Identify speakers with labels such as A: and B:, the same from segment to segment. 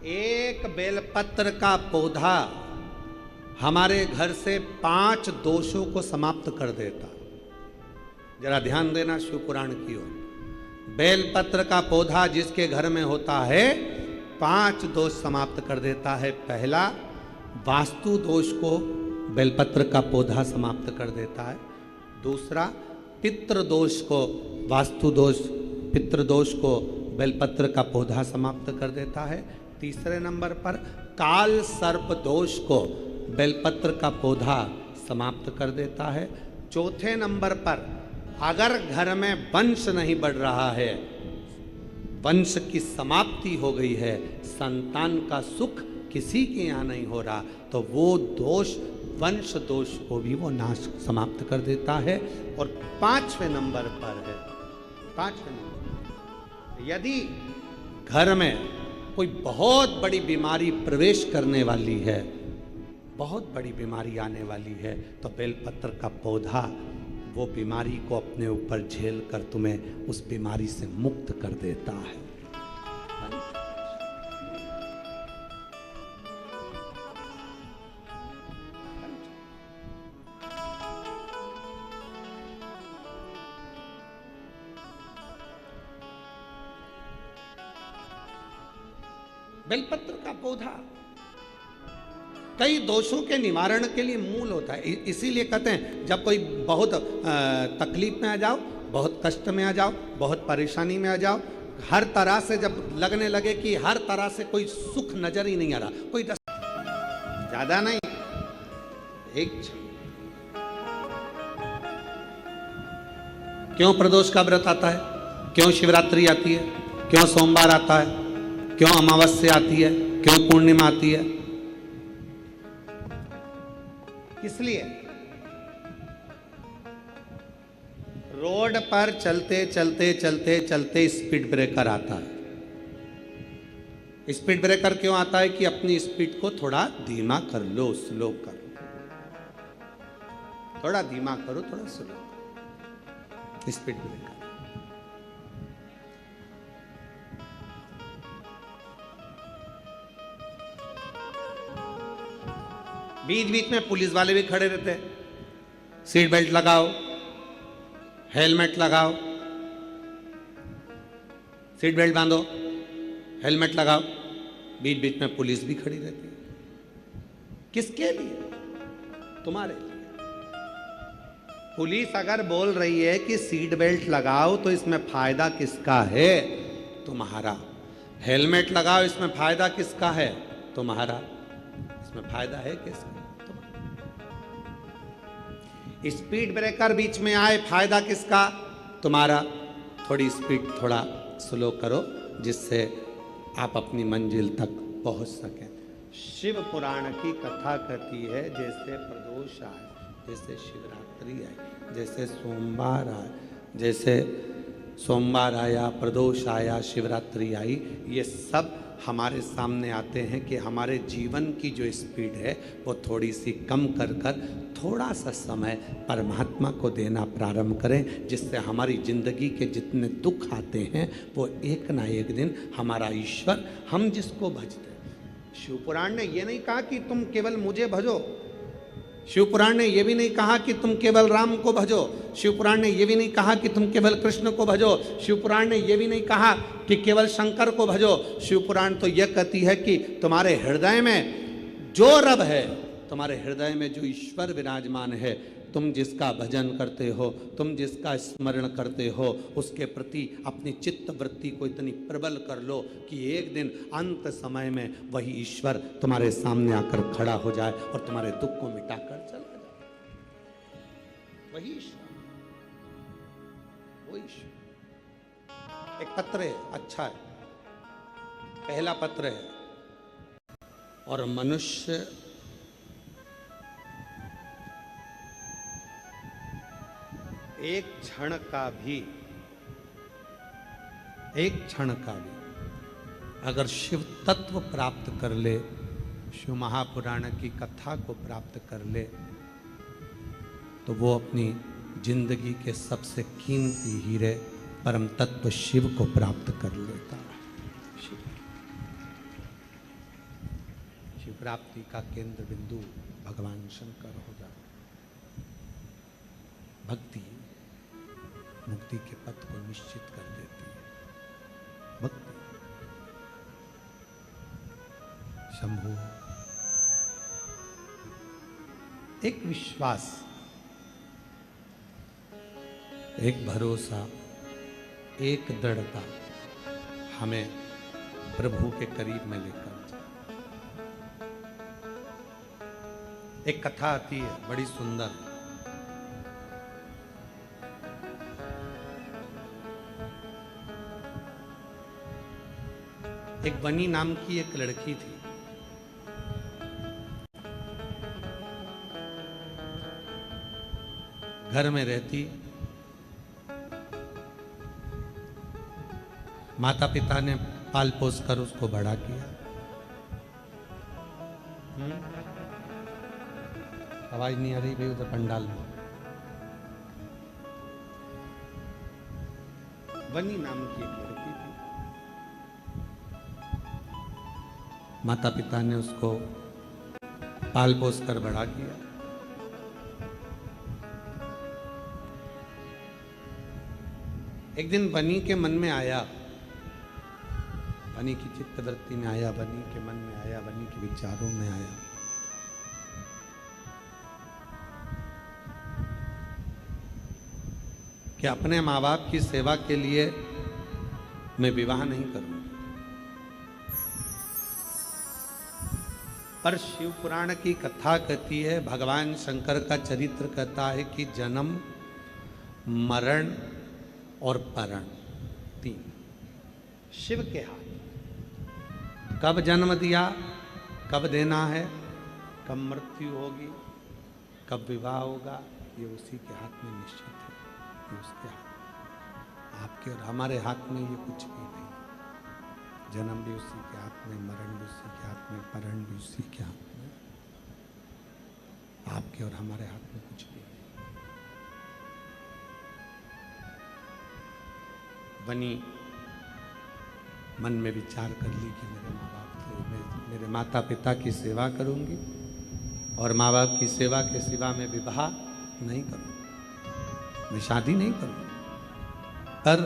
A: एक बेलपत्र का पौधा हमारे घर से 5 दोषों को समाप्त कर देता। जरा ध्यान देना शिव पुराण की ओर। बेलपत्र का पौधा जिसके घर में होता है 5 दोष समाप्त कर देता है। पहला, वास्तु दोष को बेलपत्र का पौधा समाप्त कर देता है। दूसरा, पितृदोष को, वास्तु दोष पितृदोष को बेलपत्र का पौधा समाप्त कर देता है। तीसरे नंबर पर काल सर्प दोष को बेलपत्र का पौधा समाप्त कर देता है। चौथे नंबर पर अगर घर में वंश नहीं बढ़ रहा है, वंश की समाप्ति हो गई है, संतान का सुख किसी के यहाँ नहीं हो रहा, तो वो दोष, वंश दोष को भी वो नाश समाप्त कर देता है। और 5वें नंबर पर है, 5वें नंबर, यदि घर में कोई बहुत बड़ी बीमारी प्रवेश करने वाली है, बहुत बड़ी बीमारी आने वाली है, तो बेलपत्र का पौधा वो बीमारी को अपने ऊपर झेल कर तुम्हें उस बीमारी से मुक्त कर देता है। बेलपत्र का पौधा कई दोषों के निवारण के लिए मूल होता है। इसीलिए कहते हैं जब कोई बहुत तकलीफ में आ जाओ, बहुत कष्ट में आ जाओ, बहुत परेशानी में आ जाओ, हर तरह से जब लगने लगे कि हर तरह से कोई सुख नजर ही नहीं आ रहा, कोई ज्यादा नहीं, एक क्यों प्रदोष का व्रत आता है, क्यों शिवरात्रि आती है, क्यों सोमवार आता है, क्यों अमावस्या आती है, क्यों पूर्णिमा आती है? इसलिए रोड पर चलते चलते चलते चलते स्पीड ब्रेकर आता है। स्पीड ब्रेकर क्यों आता है? कि अपनी स्पीड को थोड़ा धीमा कर लो, स्लो करो, थोड़ा धीमा करो, थोड़ा स्लो करो, स्पीड ब्रेकर। बीच बीच में पुलिस वाले भी खड़े रहते हैं, सीट बेल्ट लगाओ, हेलमेट लगाओ, सीट बेल्ट बांधो, हेलमेट लगाओ। बीच बीच में पुलिस भी खड़ी रहती है। किसके लिए? तुम्हारे लिए। पुलिस अगर बोल रही है कि सीट बेल्ट लगाओ तो इसमें फायदा किसका है? तुम्हारा। हेलमेट लगाओ, इसमें फायदा किसका है? तुम्हारा। इसमें फायदा है किसका? स्पीड ब्रेकर बीच में आए, फायदा किसका? तुम्हारा। थोड़ी स्पीड थोड़ा स्लो करो जिससे आप अपनी मंजिल तक पहुंच सकें। शिव पुराण की कथा कहती है जैसे प्रदोष आए, जैसे शिवरात्रि आई, जैसे सोमवार आए, जैसे सोमवार आया, प्रदोष आया, शिवरात्रि आई, ये सब हमारे सामने आते हैं कि हमारे जीवन की जो स्पीड है वो थोड़ी सी कम कर कर थोड़ा सा समय परमात्मा को देना प्रारंभ करें, जिससे हमारी ज़िंदगी के जितने दुख आते हैं वो एक ना एक दिन हमारा ईश्वर, हम जिसको भजते हैं। शिवपुराण ने ये नहीं कहा कि तुम केवल मुझे भजो, शिवपुराण ने यह भी नहीं कहा कि तुम केवल राम को भजो, शिवपुराण ने यह भी नहीं कहा कि तुम केवल कृष्ण को भजो, शिवपुराण ने यह भी नहीं कहा कि केवल शंकर को भजो। शिवपुराण तो यह कहती है कि तुम्हारे हृदय में जो रब है, तुम्हारे हृदय में जो ईश्वर विराजमान है, तुम जिसका भजन करते हो, तुम जिसका स्मरण करते हो, उसके प्रति अपनी चित्त वृत्ति को इतनी प्रबल कर लो कि एक दिन अंत समय में वही ईश्वर तुम्हारे सामने आकर खड़ा हो जाए और तुम्हारे दुख को मिटाकर चला जाए। वही ईश्वर, वो ईश्वर। एक पत्र है, अच्छा है, पहला पत्र है, और मनुष्य एक क्षण का भी अगर शिव तत्व प्राप्त कर ले, शिव महापुराण की कथा को प्राप्त कर ले, तो वो अपनी जिंदगी के सबसे कीमती हीरे परम तत्व शिव को प्राप्त कर लेता है। प्राप्ति का केंद्र बिंदु भगवान शंकर हो जाए। भक्ति मुक्ति के पथ को निश्चित कर देती है। भक्ति शंभु एक विश्वास, एक भरोसा, एक दृढ़ता हमें प्रभु के करीब में लेकर जाए। एक कथा आती है बड़ी सुंदर, एक बनी नाम की एक लड़की थी। घर में रहती, माता पिता ने पाल पोस कर उसको बड़ा किया। आवाज नहीं आ रही भाई उधर पंडाल में। बनी नाम की एक लड़की थी। माता पिता ने उसको पाल पोस कर बड़ा किया। एक दिन बनी के मन में आया, बनी की चित्तवृत्ति में आया, बनी के मन में आया, बनी के विचारों में आया कि अपने माँ बाप की सेवा के लिए मैं विवाह नहीं करूंगी। पर शिव पुराण की कथा कहती है, भगवान शंकर का चरित्र कहता है कि जन्म, मरण और परण तीन शिव के हाथ। कब जन्म दिया, कब देना है, कब मृत्यु होगी, कब विवाह होगा, ये उसी के हाथ में निश्चित है। ये उसके हाथ, आपके और हमारे हाथ में ये कुछ भी नहीं। जन्म भी उसी के हाथ में, मरण भी उसी के हाथ में, परण भी उसी के हाथ में। आपके और हमारे हाथ में कुछ भी नहीं। बनी मन में विचार कर ली कि मेरे माँ बाप के, मेरे माता पिता की सेवा करूंगी और माँ बाप की सेवा के सिवा मैं विवाह नहीं करूंगी, मैं शादी नहीं करूंगी। पर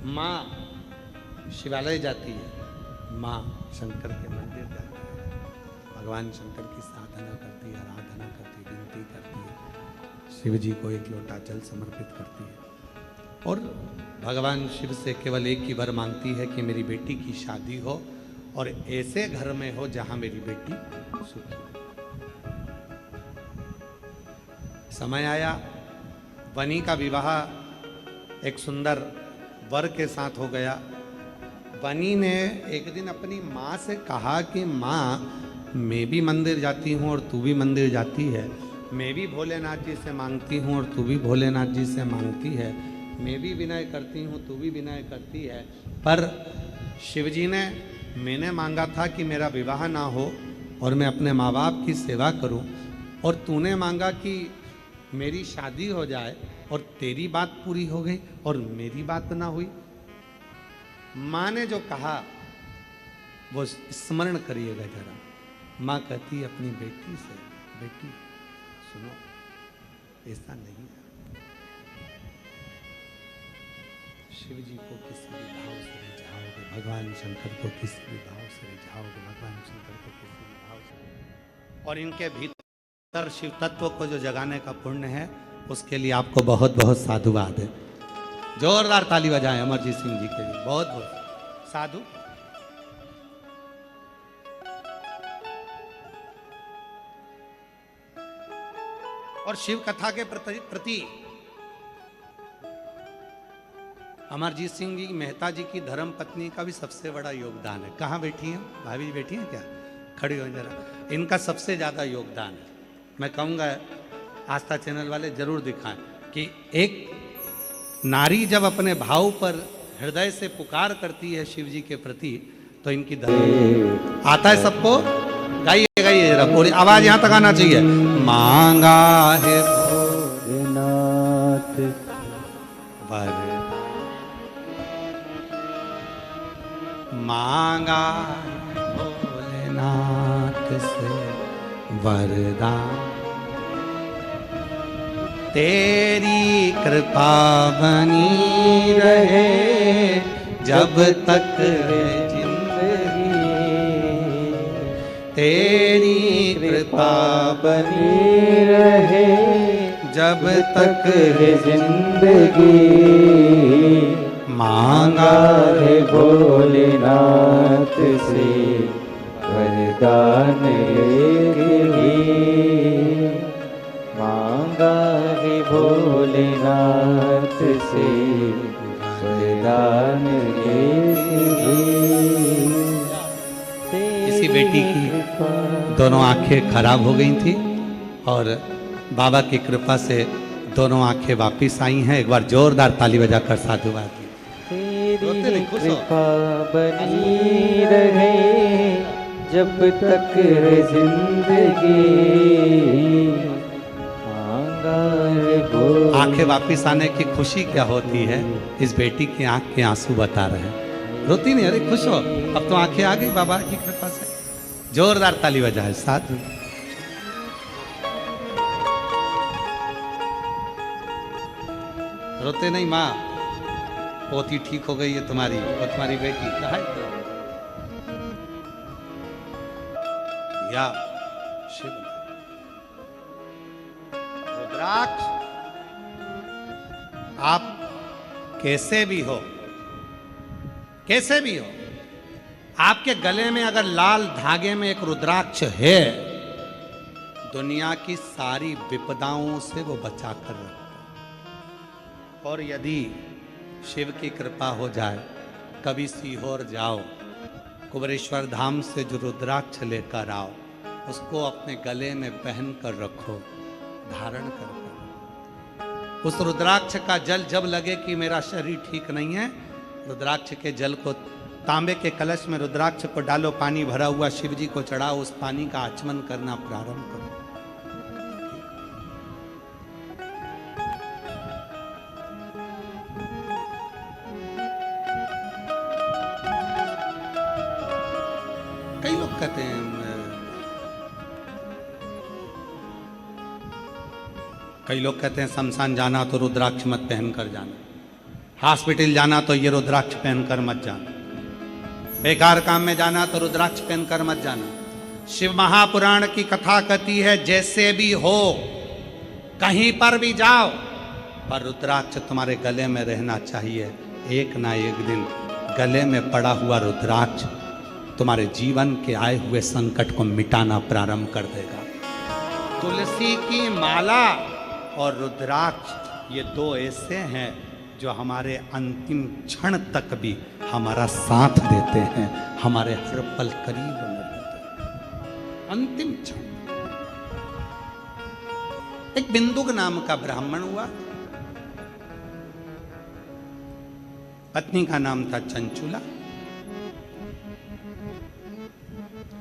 A: माँ शिवालय जाती है, माँ शंकर के मंदिर जाती है, भगवान शंकर की साधना करती है, आराधना करती है, विनती करती है, शिव जी को एक लोटा जल समर्पित करती है और भगवान शिव से केवल एक ही वर मांगती है कि मेरी बेटी की शादी हो और ऐसे घर में हो जहां मेरी बेटी सुखी हो। समय आया, बनी का विवाह एक सुंदर वर के साथ हो गया। बनी ने एक दिन अपनी माँ से कहा कि माँ, मैं भी मंदिर जाती हूँ और तू भी मंदिर जाती है, मैं भी भोलेनाथ जी से मांगती हूँ और तू भी भोलेनाथ जी से मांगती है, मैं भी विनय करती हूँ, तू भी विनय करती है, पर शिवजी ने, मैंने मांगा था कि मेरा विवाह ना हो और मैं अपने माँ बाप की सेवा करूँ, और तूने मांगा कि मेरी शादी हो जाए और तेरी बात पूरी हो गई और मेरी बात ना हुई। माँ ने जो कहा वो स्मरण करिएगा जरा। माँ कहती है अपनी बेटी से, बेटी सुनो, ऐसा नहीं है, शिव जी को किसी भी भाव से रिझाओगे, भगवान शंकर को किसी भी भाव से रिझाओगे, भगवान शंकर को किसी भी भाव से, और इनके भीतर शिव तत्व को जो जगाने का पुण्य है, उसके लिए आपको बहुत बहुत साधुवाद है। जोरदार ताली बजाएं अमरजीत सिंह जी के लिए, बहुत बहुत साधु। और शिव कथा के प्रति अमरजीत सिंह जी मेहता जी की धर्म पत्नी का भी सबसे बड़ा योगदान है। कहाँ बैठी हैं भाभी जी? बैठी हैं क्या? खड़ी हो जरा। इनका सबसे ज्यादा योगदान है। मैं कहूँगा आस्था चैनल वाले जरूर दिखाएं कि एक नारी जब अपने भाव पर हृदय से पुकार करती है शिव जी के प्रति, तो इनकी धर्म आता है सबको। गाइए गाइए जरा, पूरी आवाज यहां तक आना चाहिए। मांगा है भोलेनाथ वर मांगा भोलेनाथ से वरदान, तेरी कृपा बनी रहे जब तक है जिंदगी, तेरी कृपा
B: बनी रहे
A: जब
B: तक है जिंदगी।
A: मांगा
B: है भोलेनाथ से वरदान एक भी, मांगा है भोलेनाथ से वरदान एक भी।
A: इसी बेटी की दोनों आंखें खराब हो गई थी और बाबा की कृपा से दोनों आंखें वापिस आई हैं। एक बार जोरदार ताली बजाकर साधुवाद दी।
B: तेरी कृपा बनी रहे जब तक है जिंदगी, मांगा है भोलेनाथ।
A: आंखें वापिस आने की खुशी क्या होती है, इस बेटी की आंख के आंसू बता रहे हैं। रोती नहीं, अरे खुश हो, अब तो आंखें आ गई बाबा की कृपा से। जोरदार ताली बजाए साधु। रोते नहीं माँ, पोती ठीक हो गई है तुम्हारी, वो तुम्हारी बेटी कहाँ है? या शिव रुद्राक्ष, आप कैसे भी हो, कैसे भी हो, आपके गले में अगर लाल धागे में एक रुद्राक्ष है, दुनिया की सारी विपदाओं से वो बचा कर रखता है। और यदि शिव की कृपा हो जाए, कभी सीहोर जाओ, कुबरेश्वर धाम से जो रुद्राक्ष लेकर आओ, उसको अपने गले में पहन कर रखो, धारण कर रखो। उस रुद्राक्ष का जल जब लगे कि मेरा शरीर ठीक नहीं है, रुद्राक्ष के जल को तांबे के कलश में रुद्राक्ष को डालो, पानी भरा हुआ शिव जी को चढ़ाओ, उस पानी का आचमन करना प्रारंभ करो। कई लोग कहते हैं शमशान जाना तो रुद्राक्ष मत पहन कर जाना, हॉस्पिटल जाना तो ये रुद्राक्ष पहनकर मत जाना, बेकार काम में जाना तो रुद्राक्ष पहनकर मत जाना। शिव महापुराण की कथा कहती है, जैसे भी हो, कहीं पर भी जाओ, पर रुद्राक्ष तुम्हारे गले में रहना चाहिए। एक ना एक दिन गले में पड़ा हुआ रुद्राक्ष तुम्हारे जीवन के आए हुए संकट को मिटाना प्रारंभ कर देगा। तुलसी की माला और रुद्राक्ष, ये दो ऐसे हैं जो हमारे अंतिम क्षण तक भी हमारा साथ देते हैं, हमारे हर पल करीब में रहते हैं। अंतिम क्षण। एक बिंदुक नाम का ब्राह्मण हुआ, पत्नी का नाम था चंचुला,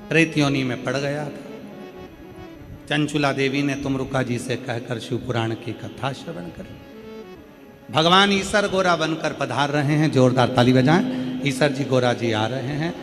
A: प्रेत योनि में पड़ गया था। चंचुला देवी ने तुमरुका जी से कहकर शिव पुराण की कथा श्रवण करी। भगवान ईसर गोरा बनकर पधार रहे हैं, जोरदार ताली बजाएं। ईसर जी गोरा जी आ रहे हैं।